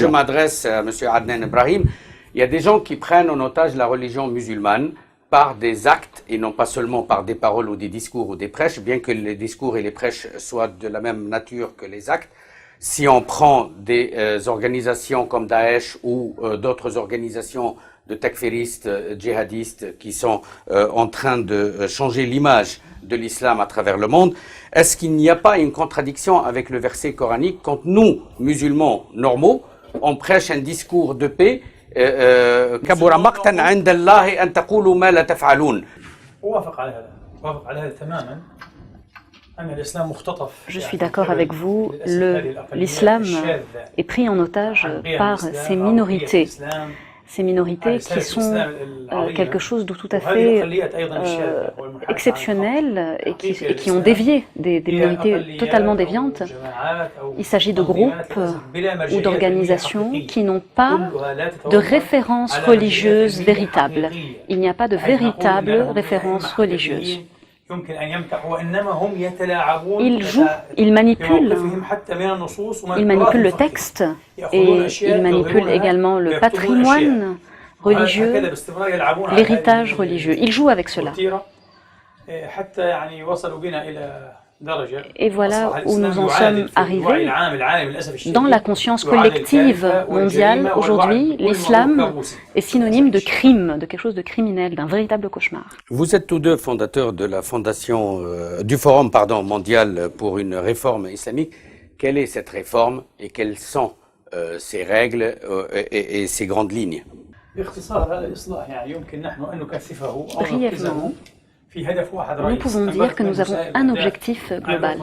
je m'adresse à M. Adnan Ibrahim. Il y a des gens qui prennent en otage la religion musulmane par des actes et non pas seulement par des paroles ou des discours ou des prêches, bien que les discours et les prêches soient de la même nature que les actes. Si on prend des organisations comme Daesh ou d'autres organisations de takfiristes, djihadistes qui sont en train de changer l'image de l'islam à travers le monde, est-ce qu'il n'y a pas une contradiction avec le verset coranique quand nous, musulmans normaux, on prêche un discours de paix كبر مقتا عند الله أن تقولوا ما لا تفعلون. Je suis d'accord avec vous, l'islam est pris en otage par ces minorités qui sont quelque chose de tout à fait exceptionnel et qui ont dévié des minorités totalement déviantes. Il s'agit de groupes ou d'organisations qui n'ont pas de référence religieuse véritable. Il n'y a pas de véritable référence religieuse. Ils jouent, ils manipulent le texte et ils manipulent également le patrimoine religieux, l'héritage religieux. Ils jouent avec cela. Et voilà où nous en sommes arrivés. Dans la conscience collective mondiale, aujourd'hui, l'islam est synonyme de crime, de quelque chose de criminel, d'un véritable cauchemar. Vous êtes tous deux fondateurs de la fondation, du Forum mondial pour une réforme islamique. Quelle est cette réforme et quelles sont ses règles et ses grandes lignes? Brièvement, nous pouvons dire que nous avons un objectif global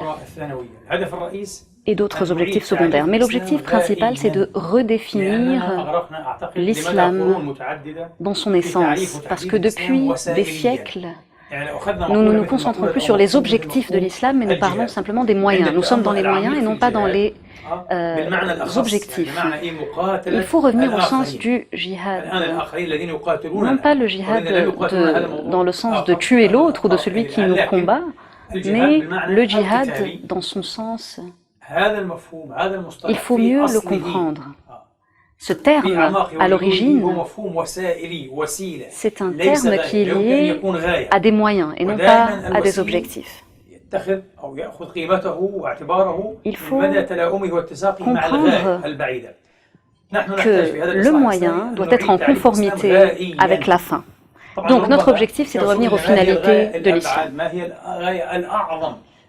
et d'autres objectifs secondaires. Mais l'objectif principal, c'est de redéfinir l'islam dans son essence. Parce que depuis des siècles, nous ne nous concentrons plus sur les objectifs de l'islam, mais nous parlons simplement des moyens. Nous sommes dans les moyens et non pas dans les objectifs. Il faut revenir au sens du djihad. Non pas le djihad dans le sens de tuer l'autre ou de celui qui nous combat, mais le djihad dans son sens. Il faut mieux le comprendre. Ce terme, à l'origine, c'est un terme qui est lié à des moyens et non pas à des objectifs. Il faut comprendre que le moyen doit être en conformité avec la fin. Donc notre objectif, c'est de revenir aux finalités de l'islam.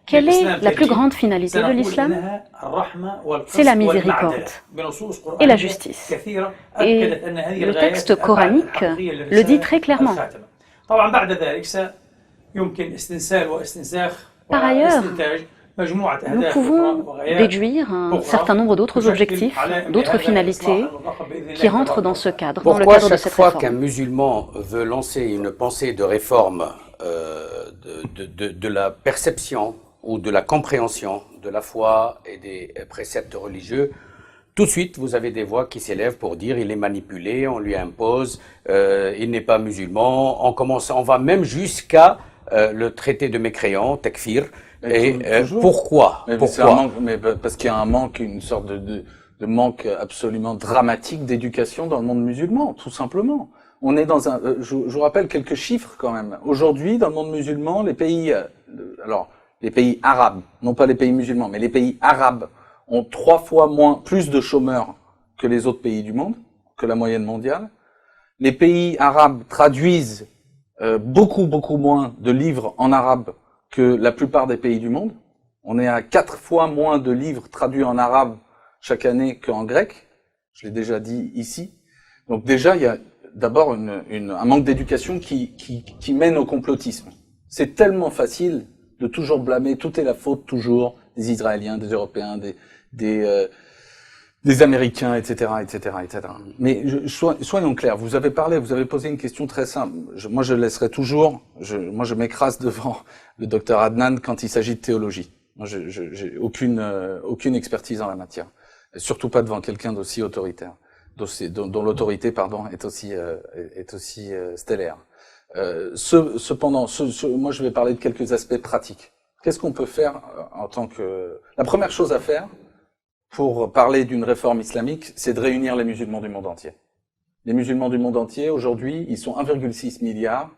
Quelle est la plus grande finalité de l'islam? C'est la miséricorde et la justice. Et le texte coranique le dit très clairement. Par ailleurs, nous pouvons déduire un certain nombre d'autres objectifs, d'autres finalités qui rentrent dans ce cadre, dans le cadre de cette réforme. Pourquoi chaque fois qu'un musulman veut lancer une pensée de réforme de la perception ou de la compréhension de la foi et des préceptes religieux, tout de suite, vous avez des voix qui s'élèvent pour dire il est manipulé, on lui impose, il n'est pas musulman, on va même jusqu'à le traité de mécréant, takfir. Et pourquoi? Parce qu'il y a un manque, une sorte de manque absolument dramatique d'éducation dans le monde musulman, tout simplement. On est dans un, je vous rappelle quelques chiffres quand même. Aujourd'hui, dans le monde musulman, les pays arabes, non pas les pays musulmans, mais les pays arabes ont 3 fois plus de chômeurs que les autres pays du monde, que la moyenne mondiale. Les pays arabes traduisent beaucoup moins de livres en arabe que la plupart des pays du monde. On est à 4 fois moins de livres traduits en arabe chaque année qu'en grec. Je l'ai déjà dit ici. Donc déjà, il y a d'abord un manque d'éducation qui mène au complotisme. C'est tellement facile de toujours blâmer, tout est la faute toujours des Israéliens, des Européens, des Américains, etc. Mais soyons clairs, vous avez posé une question très simple. Moi, je laisserai toujours, je m'écrase devant le docteur Adnan quand il s'agit de théologie. Moi, j'ai aucune expertise en la matière. Surtout pas devant quelqu'un d'aussi autoritaire, dont l'autorité, est aussi stellaire. Cependant, moi, je vais parler de quelques aspects pratiques. Qu'est-ce qu'on peut faire en tant que... La première chose à faire, pour parler d'une réforme islamique, c'est de réunir les musulmans du monde entier. Les musulmans du monde entier, aujourd'hui, ils sont 1,6 milliard.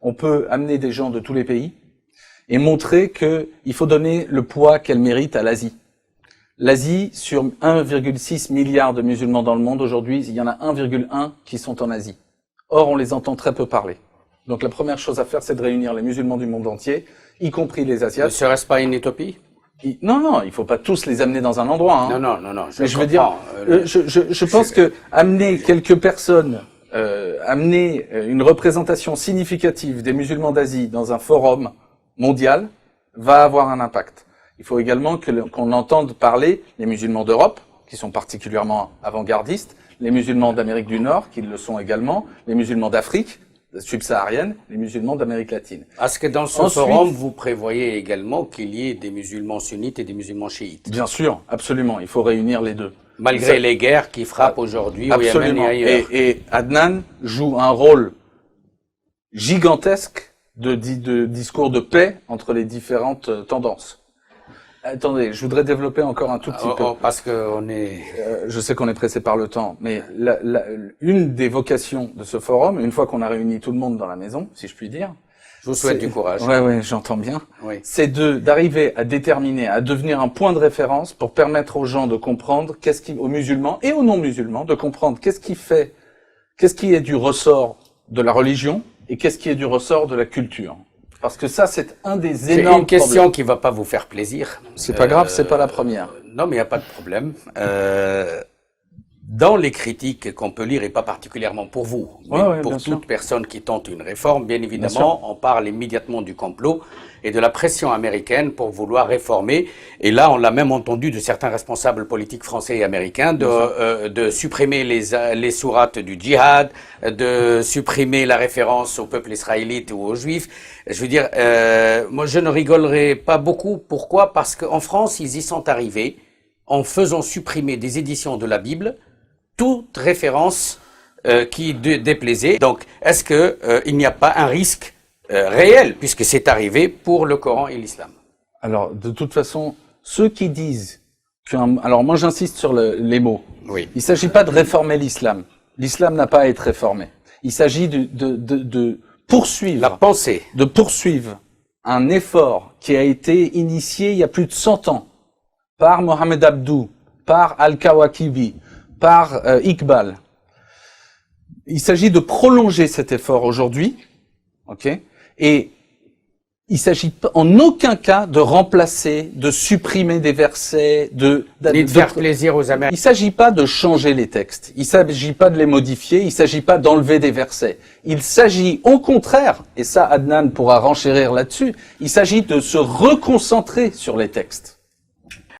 On peut amener des gens de tous les pays et montrer qu'il faut donner le poids qu'elle mérite à l'Asie. L'Asie, sur 1,6 milliard de musulmans dans le monde, aujourd'hui, il y en a 1,1 qui sont en Asie. Or, on les entend très peu parler. Donc la première chose à faire, c'est de réunir les musulmans du monde entier, y compris les Asiates. Ne serait-ce pas une utopie? Non, il faut pas tous les amener dans un endroit. Hein. Non. Mais je veux dire, je pense que amener quelques personnes, amener une représentation significative des musulmans d'Asie dans un forum mondial va avoir un impact. Il faut également qu'on entende parler les musulmans d'Europe, qui sont particulièrement avant-gardistes, les musulmans d'Amérique du Nord, qui le sont également, les musulmans d'Afrique subsaharienne, les musulmans d'Amérique latine. Est-ce que dans ce forum, vous prévoyez également qu'il y ait des musulmans sunnites et des musulmans chiites? Bien sûr, absolument. Il faut réunir les deux. Malgré les guerres qui frappent aujourd'hui au Yémen et ailleurs. Et Adnan joue un rôle gigantesque de discours de paix entre les différentes tendances. Attendez, je voudrais développer encore un tout petit peu. Parce que on est... je sais qu'on est pressé par le temps, mais une des vocations de ce forum, une fois qu'on a réuni tout le monde dans la maison, si je puis dire... Je vous souhaite du courage. Ouais, j'entends bien. Oui. C'est d'arriver à déterminer, à devenir un point de référence pour permettre aux gens de comprendre aux musulmans et aux non-musulmans, de comprendre qu'est-ce qui est du ressort de la religion et qu'est-ce qui est du ressort de la culture. Parce que ça, c'est un des énormes problèmes. C'est une question qui va pas vous faire plaisir. C'est pas grave, c'est pas la première. Non, mais il n'y a pas de problème. Dans les critiques qu'on peut lire, et pas particulièrement pour vous, mais pour toute personne qui tente une réforme, bien évidemment, on parle immédiatement du complot et de la pression américaine pour vouloir réformer. Et là, on l'a même entendu de certains responsables politiques français et américains de supprimer les sourates du djihad, de supprimer la référence au peuple israélite ou aux juifs. Je veux dire, moi, je ne rigolerai pas beaucoup. Pourquoi? Parce qu'en France, ils y sont arrivés en faisant supprimer des éditions de la Bible toute référence qui déplaisait. Donc, est-ce que il n'y a pas un risque réel, puisque c'est arrivé pour le Coran et l'islam? Alors, de toute façon, ceux qui disent alors moi j'insiste sur les mots. Oui. Il s'agit pas de réformer l'islam. L'islam n'a pas à être réformé. Il s'agit de poursuivre la pensée, de poursuivre un effort qui a été initié il y a plus de 100 ans par Mohamed Abdou, par Al-Kawakibi, par Iqbal. Il s'agit de prolonger cet effort aujourd'hui, ok? Et il s'agit en aucun cas de remplacer, de supprimer des versets, de faire plaisir aux Américains. Il s'agit pas de changer les textes. Il s'agit pas de les modifier. Il s'agit pas d'enlever des versets. Il s'agit, au contraire, et ça Adnan pourra renchérir là-dessus, il s'agit de se reconcentrer sur les textes.